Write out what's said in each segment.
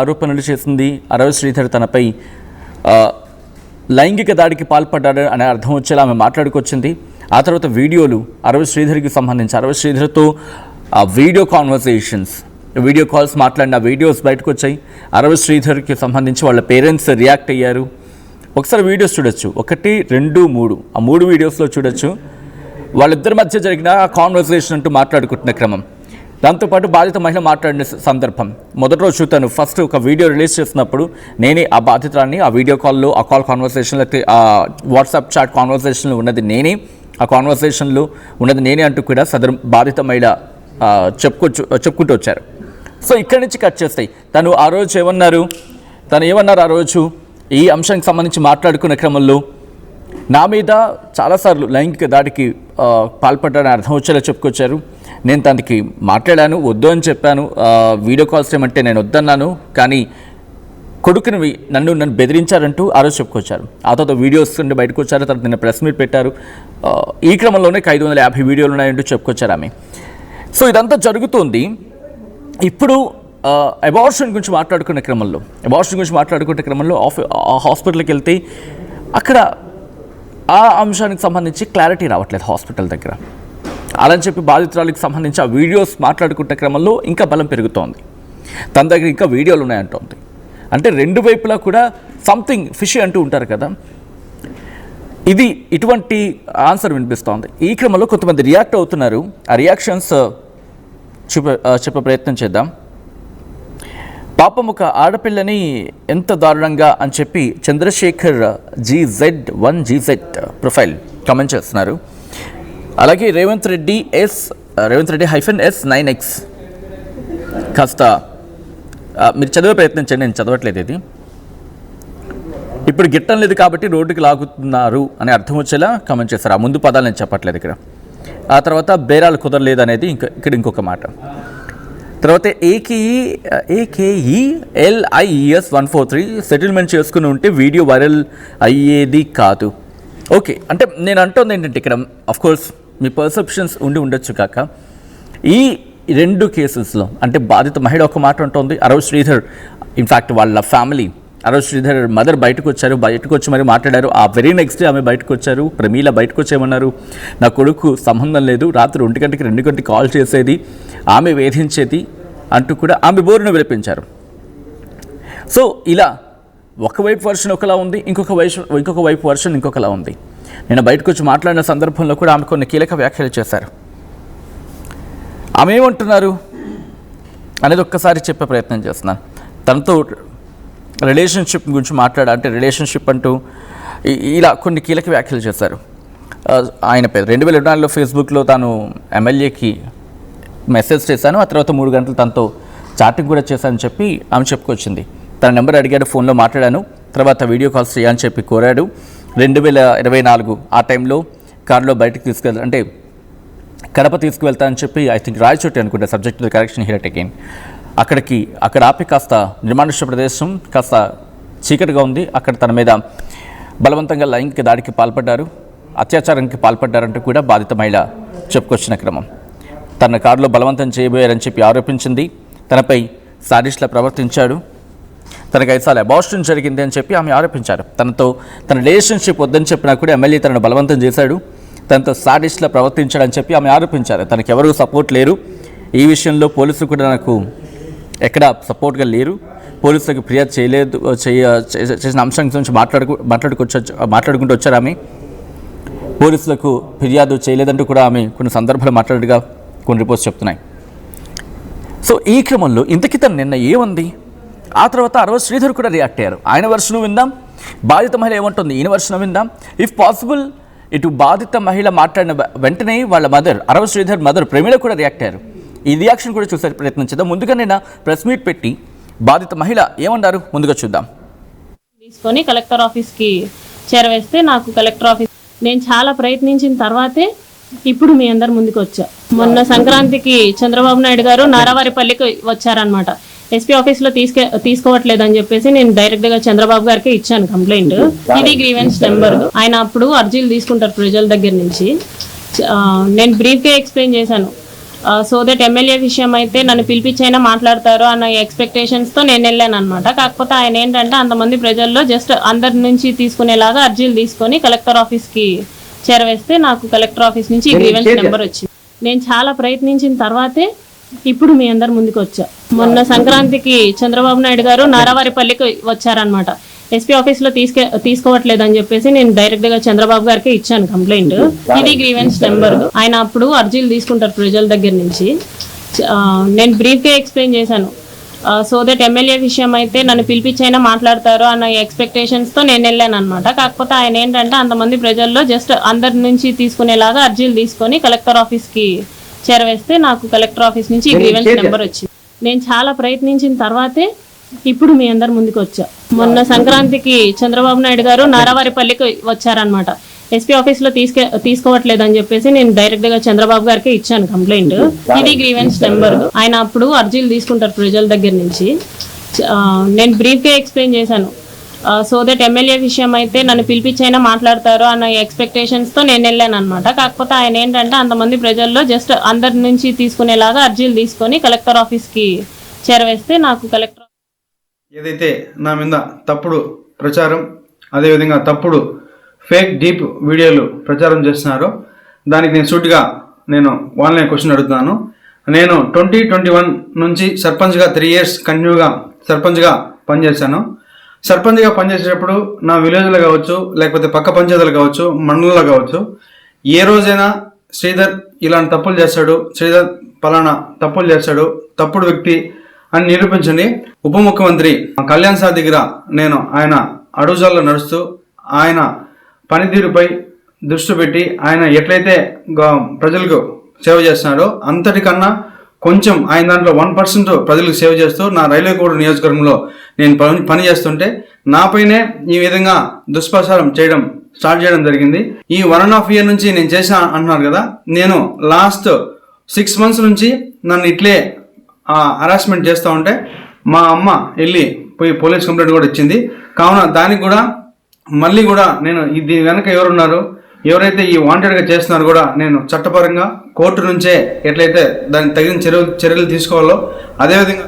ఆరోపణలు చేసింది. అరవ శ్రీధర్ తనపై లైంగిక దాడికి పాల్పడ్డాడు అనే అర్థం వచ్చేలా ఆమె మాట్లాడుకొచ్చింది. ఆ తర్వాత వీడియోలు అరవ శ్రీధర్కి సంబంధించి అరవ శ్రీధర్తో వీడియో కాన్వర్సేషన్స్, వీడియో కాల్స్ మాట్లాడిన వీడియోస్ బయటకు వచ్చాయి. అరవ శ్రీధర్కి సంబంధించి వాళ్ళ పేరెంట్స్ రియాక్ట్ అయ్యారు. ఒకసారి వీడియోస్ చూడొచ్చు, 1, 2, 3 ఆ 3 వీడియోస్లో చూడొచ్చు వాళ్ళిద్దరి మధ్య జరిగిన కాన్వర్సేషన్ అంటూ మాట్లాడుకుంటున్న క్రమం. దాంతోపాటు బాధిత మహిళ మాట్లాడిన సందర్భం మొదటి రోజు తను ఫస్ట్ ఒక వీడియో రిలీజ్ చేసినప్పుడు నేనే ఆ బాధితురాన్ని, ఆ వీడియో కాల్లో ఆ కాల్ కాన్వర్సేషన్లో ఆ వాట్సాప్ చాట్ కాన్వర్సేషన్లో ఉన్నది నేనే, ఆ కాన్వర్సేషన్లో ఉన్నది నేనే అంటూ కూడా సదరు బాధిత మహిళ చెప్పుకుంటూ వచ్చారు. సో ఇక్కడి నుంచి కట్ చేస్తాయి. తను ఆ రోజు ఏమన్నారు ఆ రోజు ఈ అంశానికి సంబంధించి మాట్లాడుకునే క్రమంలో నా మీద చాలాసార్లు లైంగిక దాడికి పాల్పడ్డాడని అర్థం వచ్చేలా చెప్పుకొచ్చారు. నేను తనకి మాట్లాడాను, వద్దు అని చెప్పాను, వీడియో కాల్స్ ఏమంటే నేను వద్దన్నాను, కానీ కొడుకుని నన్ను బెదిరించారంటూ ఆ రోజు చెప్పుకొచ్చారు. ఆ తర్వాత వీడియోస్ నుండి బయటకు వచ్చారు. తర్వాత నిన్న ప్రెస్ మీట్ పెట్టారు. ఈ క్రమంలోనే 550 వీడియోలు ఉన్నాయంటూ చెప్పుకొచ్చారు ఆమె. సో ఇదంతా జరుగుతుంది. ఇప్పుడు అబార్షన్ గురించి మాట్లాడుకునే క్రమంలో హాస్పిటల్కి వెళ్తే అక్కడ ఆ అంశానికి సంబంధించి క్లారిటీ రావట్లేదు హాస్పిటల్ దగ్గర. అలా అని చెప్పి బాధితురాలికి సంబంధించి ఆ వీడియోస్ మాట్లాడుకునే క్రమంలో ఇంకా బలం పెరుగుతోంది. తన దగ్గర ఇంకా వీడియోలు ఉన్నాయంటోంది. అంటే రెండు వైపులా కూడా సంథింగ్ ఫిషీ అంటూ ఉంటారు కదా, ఇది ఇటువంటి ఆన్సర్ వినిపిస్తోంది. ఈ క్రమంలో కొంతమంది రియాక్ట్ అవుతున్నారు. ఆ రియాక్షన్స్ చెప్పే ప్రయత్నం చేద్దాం. పాపం ఒక ఆడపిల్లని ఎంత దారుణంగా అని చెప్పి చంద్రశేఖర్ GZ1GZ ప్రొఫైల్ కామెంట్ చేస్తున్నారు. అలాగే రేవంత్ రెడ్డి -S9X కాస్త మీరు చదివే ప్రయత్నం చేయండి, నేను చదవట్లేదు. ఇది ఇప్పుడు గిట్టం లేదు కాబట్టి రోడ్డుకి లాగుతున్నారు అని అర్థం వచ్చేలా కామెంట్ చేస్తారు. ఆ ముందు పదాలు నేను చెప్పట్లేదు ఇక్కడ. ఆ తర్వాత బేరాలు కుదరలేదు అనేది ఇక్కడ ఇంకొక మాట. తర్వాత AKELIES143 సెటిల్మెంట్ చేసుకుని ఉంటే వీడియో వైరల్ అయ్యేది కాదు. ఓకే, అంటే నేను అంటుంది ఏంటంటే ఇక్కడ అఫ్కోర్స్ మీ పర్సెప్షన్స్ ఉండొచ్చు కాక, ఈ రెండు కేసెస్లో అంటే బాధిత మహిళ ఒక మాట ఉంటుంది, అరవ శ్రీధర్ ఇన్ఫ్యాక్ట్ వాళ్ళ ఫ్యామిలీ అరవ శ్రీధర్ మదర్ బయటకు వచ్చి మరి మాట్లాడారు. ఆ వెరీ నెక్స్ట్ డే ఆమె బయటకు వచ్చారు. ప్రమీల బయటకు వచ్చేయమన్నారు. నా కొడుకు సంబంధం లేదు, రాత్రి 1 గంటకి 2 గంటకి కాల్ చేసేది, ఆమె వేధించేది అంటూ కూడా ఆమె బోరును వినిపించారు. సో ఇలా ఒకవైపు వర్షన్ ఒకలా ఉంది, ఇంకొక వైపు వర్షన్ ఇంకొకలా ఉంది. నేను బయటకు వచ్చి మాట్లాడిన సందర్భంలో కూడా ఆమె కొన్ని కీలక వ్యాఖ్యలు చేశారు. ఆమె ఏమంటున్నారు అనేది ఒక్కసారి చెప్పే ప్రయత్నం చేస్తున్నాను. తనతో రిలేషన్షిప్ గురించి అంటే రిలేషన్షిప్ అంటూ ఇలా కొన్ని కీలక వ్యాఖ్యలు చేశారు. ఆయన పేరు 2024లో ఫేస్బుక్లో తాను ఎమ్మెల్యేకి మెసేజ్ చేశాను, ఆ తర్వాత 3 గంటలు తనతో చాటింగ్ కూడా చేశానని చెప్పి ఆమె చెప్పుకొచ్చింది. తన నెంబర్ అడిగాడు, ఫోన్లో మాట్లాడాను, తర్వాత వీడియో కాల్స్ చేయాలని చెప్పి కోరాడు. 2024 ఆ టైంలో కారులో బయటకు తీసుకెళ్తా అంటే కడప తీసుకువెళ్తానని చెప్పి ఐ థింక్ రాయచోటి అనుకుంటే, సబ్జెక్ట్ కరెక్షన్ హియర్ అగైన్, అక్కడ ఆపి కాస్త నిర్మానుష్య ప్రదేశం, కాస్త చీకటిగా ఉంది, అక్కడ తన మీద బలవంతంగా లైంగిక దాడికి పాల్పడ్డారు, అత్యాచారానికి పాల్పడ్డారంటూ కూడా బాధిత మహిళ చెప్పుకొచ్చిన క్రమం. తన కారులో బలవంతం చేయబోయారని చెప్పి ఆరోపించింది. తనపై సాడిస్ట్లా ప్రవర్తించాడు, తనకు 5 సార్లు అబార్షన్ జరిగింది అని చెప్పి ఆమె ఆరోపించారు. తన రిలేషన్షిప్ వద్దని చెప్పినా కూడా ఎమ్మెల్యే తనను బలవంతం చేశాడు, తనతో సాడిస్ట్లా ప్రవర్తించాడని చెప్పి ఆమె ఆరోపించారు. తనకు ఎవరు సపోర్ట్ లేరు, ఈ విషయంలో పోలీసులు కూడా నాకు ఎక్కడ సపోర్ట్గా లేరు, పోలీసులకు ఫిర్యాదు చేయలేదు, చేసిన అంశం గురించి మాట్లాడుకుంటూ వచ్చారు. ఆమె పోలీసులకు ఫిర్యాదు చేయలేదంటూ కూడా ఆమె కొన్ని సందర్భాలు మాట్లాడగా కొన్ని రిపోర్ట్స్ చెప్తున్నాయి. సో ఈ క్రమంలో ఇంతకీ తను నిన్న ఏముంది, ఆ తర్వాత అరవ శ్రీధర్ కూడా రియాక్ట్ అయ్యారు. ఆయన వర్షను విందాం, బాధిత మహిళ ఏమంటుంది ఈయన వర్షను విందాం. ఇఫ్ పాసిబుల్ ఇటు బాధిత మహిళ మాట్లాడిన వెంటనే వాళ్ళ మదర్ అరవ శ్రీధర్ మదర్ ప్రమీల కూడా రియాక్ట్ అయ్యారు. ఈ రియాక్షన్ కూడా చూసే ప్రయత్నం చేద్దాం. ముందుగా నేను ప్రెస్ మీట్ పెట్టి బాధిత మహిళ ఏమన్నారు ముందుగా చూద్దాం. తీసుకొని కలెక్టర్ ఆఫీస్కి చేరవేస్తే నాకు కలెక్టర్ ఆఫీస్ నేను చాలా ప్రయత్నించిన తర్వాతే ఇప్పుడు మీ అందరు ముందుకు వచ్చా. మొన్న సంక్రాంతికి చంద్రబాబు నాయుడు గారు నారావారిపల్లికి వచ్చారనమాట. ఎస్పీ ఆఫీస్లో తీసుకోవట్లేదని చెప్పేసి నేను డైరెక్ట్గా చంద్రబాబు గారికి ఇచ్చాను కంప్లైంట్. ఇది గ్రీవెన్స్ నెంబర్. ఆయన అప్పుడు అర్జీలు తీసుకుంటారు ప్రజల దగ్గర నుంచి. నేను బ్రీఫ్గా ఎక్స్ప్లెయిన్ చేశాను. సో దట్ ఎమ్మెల్యే విషయం అయితే నన్ను పిలిపించైనా మాట్లాడతారు అన్న ఎక్స్పెక్టేషన్స్తో నేను వెళ్ళాను అనమాట. కాకపోతే ఆయన ఏంటంటే అంతమంది ప్రజల్లో జస్ట్ అందరి నుంచి తీసుకునేలాగా అర్జీలు తీసుకొని కలెక్టర్ ఆఫీస్కి చేరవేస్తే నాకు కలెక్టర్ ఆఫీస్ నుంచి గ్రీవెన్స్ నెంబర్ వచ్చింది. నేను చాలా ప్రయత్నించిన తర్వాతే ఇప్పుడు మీ అందరి ముందుకు వచ్చా. మొన్న సంక్రాంతికి చంద్రబాబు నాయుడు గారు నారావారిపల్లికి వచ్చారనమాట. ఎస్పీ ఆఫీస్లో తీసుకోవట్లేదని చెప్పేసి నేను డైరెక్ట్గా చంద్రబాబు గారికి ఇచ్చాను కంప్లైంట్. ఇది గ్రీవెన్స్ నెంబర్. ఆయన అప్పుడు అర్జీలు తీసుకుంటారు ప్రజల దగ్గర నుంచి. నేను బ్రీఫ్గా ఎక్స్ప్లెయిన్ చేశాను. సో దట్ ఎమ్మెల్యే విషయం అయితే నన్ను పిలిపించైనా మాట్లాడతారు అన్న ఎక్స్పెక్టేషన్స్తో నేను వెళ్ళాను అనమాట. కాకపోతే ఆయన ఏంటంటే అంతమంది ప్రజల్లో జస్ట్ అందరి నుంచి తీసుకునేలాగా అర్జీలు తీసుకొని కలెక్టర్ ఆఫీస్కి చేరవేస్తే నాకు కలెక్టర్ ఆఫీస్ నుంచి గ్రీవెన్స్ నెంబర్ వచ్చింది. నేను చాలా ప్రయత్నించిన తర్వాతే ఇప్పుడు మీ అందరి ముందుకు వచ్చా. మొన్న సంక్రాంతికి చంద్రబాబు నాయుడు గారు నారావారిపల్లికి వచ్చారనమాట. ఎస్పీ ఆఫీస్లో తీసుకోవట్లేదని చెప్పేసి నేను డైరెక్ట్గా చంద్రబాబు గారికి ఇచ్చాను కంప్లైంట్. ఇది గ్రీవెన్స్ నెంబర్. ఆయన అప్పుడు అర్జీలు తీసుకుంటారు ప్రజల దగ్గర నుంచి. నేను బ్రీఫ్గా ఎక్స్ప్లెయిన్ చేశాను. సో దట్ ఎమ్మెల్యే విషయం అయితే నన్ను పిలిపించైనా మాట్లాడతారు అన్న ఎక్స్పెక్టేషన్స్తో నేను వెళ్ళాను అనమాట. కాకపోతే ఆయన ఏంటంటే అంతమంది ప్రజల్లో జస్ట్ అందరి నుంచి తీసుకునేలాగా అర్జీలు తీసుకొని కలెక్టర్ ఆఫీస్కి చేరవేస్తే నాకు కలెక్టర్ ఏదైతే నా మీద తప్పుడు ప్రచారం అదేవిధంగా తప్పుడు ఫేక్ డీప్ వీడియోలు ప్రచారం చేస్తున్నారో దానికి నేను సూటిగా ఆన్లైన్ క్వశ్చన్ అడుగుతున్నాను. నేను 2021 నుంచి సర్పంచ్గా 3 years కంటిన్యూగా సర్పంచ్గా పనిచేశాను. సర్పంచ్గా పనిచేసేటప్పుడు నా విలేజ్లో కావచ్చు, లేకపోతే పక్క పంచాయతీలు కావచ్చు, మండలంలో కావచ్చు, ఏ రోజైనా శ్రీధర్ ఇలాంటి తప్పులు చేస్తాడు, శ్రీధర్ పలానా తప్పులు చేస్తాడు, తప్పుడు వ్యక్తి అని నిరూపించండి. ఉప ముఖ్యమంత్రి కళ్యాణ్ సార్ దగ్గర ఆయన అడుగుజాల్లో నడుస్తూ ఆయన పనితీరుపై దృష్టి పెట్టి ఆయన ఎట్లయితే ప్రజలకు సేవ చేస్తున్నాడో అంతటికన్నా కొంచెం ఆయన దాంట్లో 1% ప్రజలకు సేవ చేస్తూ నా రైల్వేకోట నియోజకవర్గంలో నేను పని చేస్తుంటే నాపైనే ఈ విధంగా దుష్ప్రచారం స్టార్ట్ చేయడం జరిగింది. ఈ 1.5 year నుంచి నేను చేసా అంటున్నారు కదా, నేను లాస్ట్ 6 months నుంచి నన్ను ఇట్లే హరాస్మెంట్ చేస్తూ ఉంటే మా అమ్మ వెళ్ళి పోయి పోలీస్ కంప్లైంట్ కూడా ఇచ్చింది. కావున దానికి కూడా మళ్ళీ కూడా నేను దీని వెనక ఎవరున్నారు, ఎవరైతే ఈ వాంటెడ్గా చేస్తున్నారో కూడా నేను చట్టపరంగా కోర్టు నుంచే ఎట్లయితే దానికి తగిన చర్యలు తీసుకోవాలో అదేవిధంగా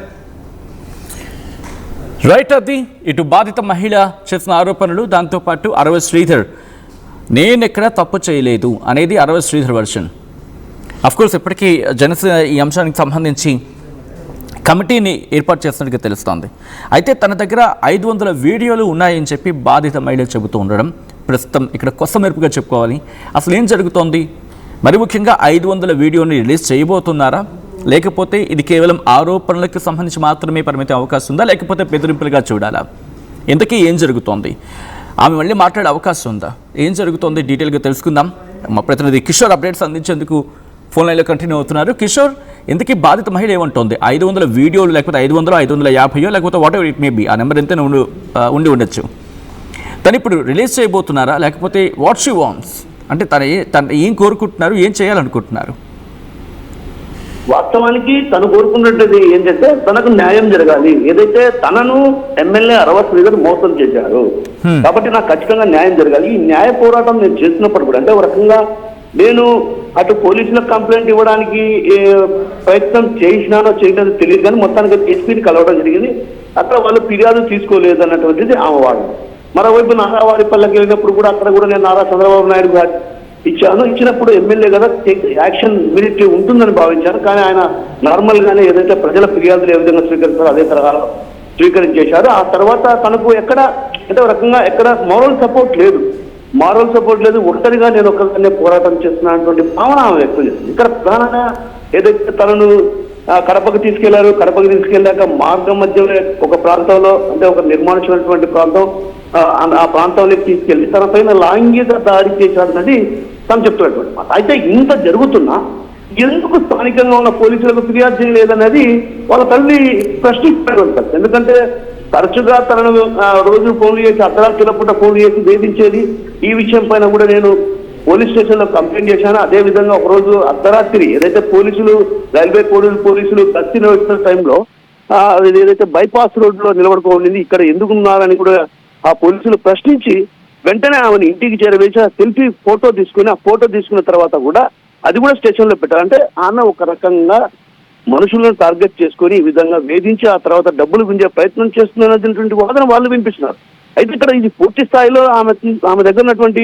రైట్. అది ఇటు బాధిత మహిళ చేసిన ఆరోపణలు, దాంతోపాటు అరవ శ్రీధర్ నేను ఎక్కడ తప్పు చేయలేదు అనేది అరవ శ్రీధర్ వర్షన్. అఫ్కోర్స్ ఇప్పటికీ జనసేన ఈ అంశానికి సంబంధించి కమిటీని ఏర్పాటు చేస్తున్నట్టుగా తెలుస్తోంది. అయితే తన దగ్గర 500 వీడియోలు ఉన్నాయని చెప్పి బాధిత మహిళ చెబుతూ ఉండడం ప్రస్తుతం ఇక్కడ కొత్త మెరుపుగా చెప్పుకోవాలి. అసలు ఏం జరుగుతోంది? మరి ముఖ్యంగా 500 వీడియోని రిలీజ్ చేయబోతున్నారా, లేకపోతే ఇది కేవలం ఆరోపణలకు సంబంధించి మాత్రమే పరిమితం అవకాశం ఉందా, లేకపోతే బెదిరింపులుగా చూడాలా? ఇంతకీ ఏం జరుగుతోంది? ఆమె మళ్ళీ మాట్లాడే అవకాశం ఉందా? ఏం జరుగుతోంది డీటెయిల్గా తెలుసుకుందాం. మా ప్రతినిధి కిషోర్ అప్డేట్స్ అందించేందుకు ఫోన్ లైన్లో కంటిన్యూ అవుతున్నారు. కిషోర్, ఇంతకీ బాధిత మహిళ ఏమంటోంది? 500 వీడియోలు, లేకపోతే 500, 550, లేకపోతే what ever it may be, ఆ నెంబర్ ఎంతైనా ఉండి ఉండొచ్చు. తను ఇప్పుడు రిలీజ్ చేయబోతున్నారా, లేకపోతే వాట్ షీ వాంట్స్ అంటే తను ఏం కోరుకుంటున్నారు, ఏం చేయాలనుకుంటున్నారు? వాస్తవానికి తను కోరుకున్నట్టు ఏంటంటే తనకు న్యాయం జరగాలి. ఏదైతే తనను ఎమ్మెల్యే అరవ శ్రీధర్ మోసం చేశారు కాబట్టి నాకు ఖచ్చితంగా న్యాయం జరగాలి. ఈ న్యాయ పోరాటం నేను చేసినప్పుడు కూడా అంటే ఒక రకంగా నేను అటు పోలీసులకు కంప్లైంట్ ఇవ్వడానికి ప్రయత్నం చేసినానో చేయలేదో తెలియదు, కానీ మొత్తానికి ఎస్పీని కలవడం జరిగింది. అక్కడ వాళ్ళు ఫిర్యాదు తీసుకోలేదు అన్నటువంటిది ఆమె వాదన. మరోవైపు నారావారిపల్లికి వెళ్ళినప్పుడు కూడా అక్కడ కూడా నేను నారా చంద్రబాబు నాయుడు గారు ఇచ్చినప్పుడు ఎమ్మెల్యే కదా యాక్షన్ ఇమీడియట్లీ ఉంటుందని భావించాను. కానీ ఆయన నార్మల్ గానే ఏదైతే ప్రజల ఫిర్యాదులు ఏ విధంగా స్వీకరిస్తారో అదే తరహాలో స్వీకరించేశారు. ఆ తర్వాత తనకు ఎక్కడ అంటే ఒక రకంగా ఎక్కడ మారల్ సపోర్ట్ లేదు, ఒక్కరిగా నేను ఒక్కరిగానే పోరాటం చేస్తున్నటువంటి భావన ఆమె వ్యక్తం చేస్తుంది. ఇక్కడ ప్రధానంగా ఏదైతే తనను కడపకు తీసుకెళ్లాక మార్గం మధ్యలో ఒక ప్రాంతంలో అంటే ఒక నిర్మానుషమైనటువంటి ప్రాంతం, ఆ ప్రాంతంలోకి తీసుకెళ్లి తన పైన లైంగిక దాడి చేశాడన్నది తను చెప్తున్నటువంటి మాట. అయితే ఇంత జరుగుతున్నా ఎందుకు స్థానికంగా ఉన్న పోలీసులకు ఫిర్యాదు చేయలేదన్నది వాళ్ళ తల్లి ప్రశ్నిస్తున్నారు. ఎందుకంటే తరచుగా తనను రోజు ఫోన్లు చేసి అర్ధరాత్రి పూట ఫోన్లు చేసి వేధించేది. ఈ విషయం పైన కూడా నేను పోలీస్ స్టేషన్ లో కంప్లైంట్ చేశాను. అదే విధంగా ఒక రోజు అర్ధరాత్రి ఏదైతే రైల్వే పోలీసులు గస్తీ నిర్వహిస్తున్న టైంలో ఏదైతే బైపాస్ రోడ్ లో నిలబడుకోండి ఇక్కడ ఎందుకున్నారని కూడా ఆ పోలీసులు ప్రశ్నించి వెంటనే ఆమెను ఇంటికి చేరవేసి ఆ సెల్ఫీ ఫోటో తీసుకుని ఆ ఫోటో తీసుకున్న తర్వాత కూడా అది కూడా స్టేషన్లో పెట్టారు. అంటే ఆమె ఒక రకంగా మనుషులను టార్గెట్ చేసుకొని ఈ విధంగా వేధించి ఆ తర్వాత డబ్బులు గుంజే ప్రయత్నం చేస్తున్నటువంటి వాదన వాళ్ళు వినిపిస్తున్నారు. అయితే ఇక్కడ ఇది పూర్తి స్థాయిలో ఆమె దగ్గర ఉన్నటువంటి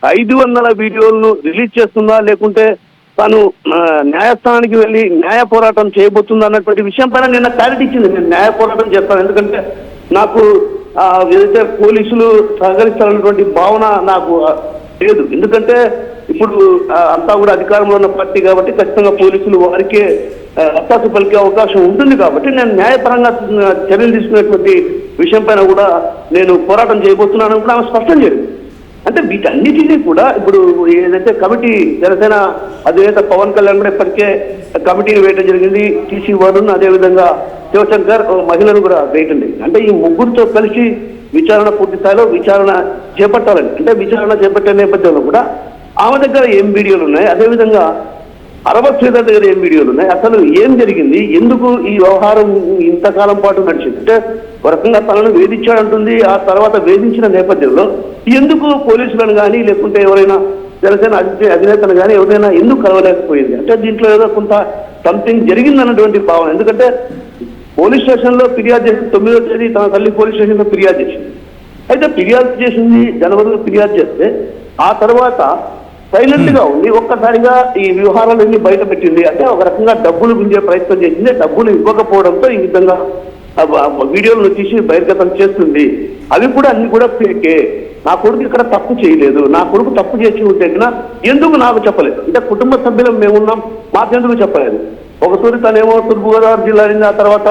500 వీడియోలను రిలీజ్ చేస్తుందా, లేకుంటే తాను న్యాయస్థానానికి వెళ్ళి న్యాయ పోరాటం చేయబోతుందా అన్నటువంటి విషయం పైన నిన్న క్లారిటీ ఇచ్చింది. నేను న్యాయ పోరాటం చేస్తాను, ఎందుకంటే నాకు ఏదైతే పోలీసులు సహకరిస్తారన్నటువంటి భావన నాకు లేదు. ఎందుకంటే ఇప్పుడు అంతా కూడా అధికారంలో ఉన్న పార్టీ కాబట్టి ఖచ్చితంగా పోలీసులు వారికే అత్తాసు పలికే అవకాశం ఉంటుంది. కాబట్టి నేను న్యాయపరంగా చర్యలు తీసుకునేటువంటి విషయం పైన కూడా నేను పోరాటం చేయబోతున్నాను కూడా ఆమె స్పష్టం చేయండి. అంటే వీటన్నిటినీ కూడా ఇప్పుడు ఏదైతే కమిటీ జనసేన అధినేత పవన్ కళ్యాణ్ కూడా ఇప్పటికే కమిటీని వేయడం జరిగింది. టీసీ వరుణ్, అదేవిధంగా శివశంకర్ మహిళలు కూడా వేయటం జరిగింది. అంటే ఈ ముగ్గురితో కలిసి విచారణ పూర్తి స్థాయిలో విచారణ చేపట్టాలని, అంటే విచారణ చేపట్టే నేపథ్యంలో కూడా ఆమె దగ్గర ఏం వీడియోలు ఉన్నాయి, అదేవిధంగా అరవత్ శ్రీధర్ దగ్గర ఏం వీడియోలు ఉన్నాయి, అసలు ఏం జరిగింది, ఎందుకు ఈ వ్యవహారం ఇంతకాలం పాటు నడిచింది, అంటే ఒక రకంగా తనను వేధించాడంటుంది. ఆ తర్వాత వేధించిన నేపథ్యంలో ఎందుకు పోలీసులను కానీ లేకుంటే ఎవరైనా జనసేన అధినేతను కానీ ఎవరైనా ఎందుకు కలవలేకపోయింది, అంటే దీంట్లో ఏదో కొంత సంథింగ్ జరిగిందన్నటువంటి భావన. ఎందుకంటే పోలీస్ స్టేషన్లో ఫిర్యాదు చేసి 9వ తేదీ తన తల్లి పోలీస్ స్టేషన్లో ఫిర్యాదు చేసింది. అయితే ఫిర్యాదు చేసింది జనవరిలో ఫిర్యాదు చేస్తే ఆ తర్వాత సైలెంట్ గా ఉంది. ఒక్కసారిగా ఈ వ్యవహారాలన్నీ బయట పెట్టింది. అంటే ఒక రకంగా డబ్బులు గుంజే ప్రయత్నం చేసింది. డబ్బులు ఇవ్వకపోవడంతో ఈ విధంగా వీడియోలను తీసి బహిర్గతం చేస్తుంది. అవి కూడా అన్ని కూడా ఫేకే. నా కొడుకు ఇక్కడ తప్పు చేయలేదు, నా కొడుకు తప్పు చేసి ఉంటే ఎందుకు నాకు చెప్పలేదు, అంటే కుటుంబ సభ్యులు మేమున్నాం మాకెందుకు చెప్పలేదు. ఒకసారి తనేమో తూర్పుగోదావరి జిల్లా ఆ తర్వాత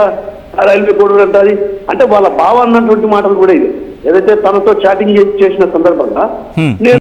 రైల్వే కోడ్ అంటారు. అంటే వాళ్ళ బావ అన్నటువంటి మాటలు కూడా ఇది ఏదైతే తనతో చాటింగ్ చేసిన సందర్భంగా నేను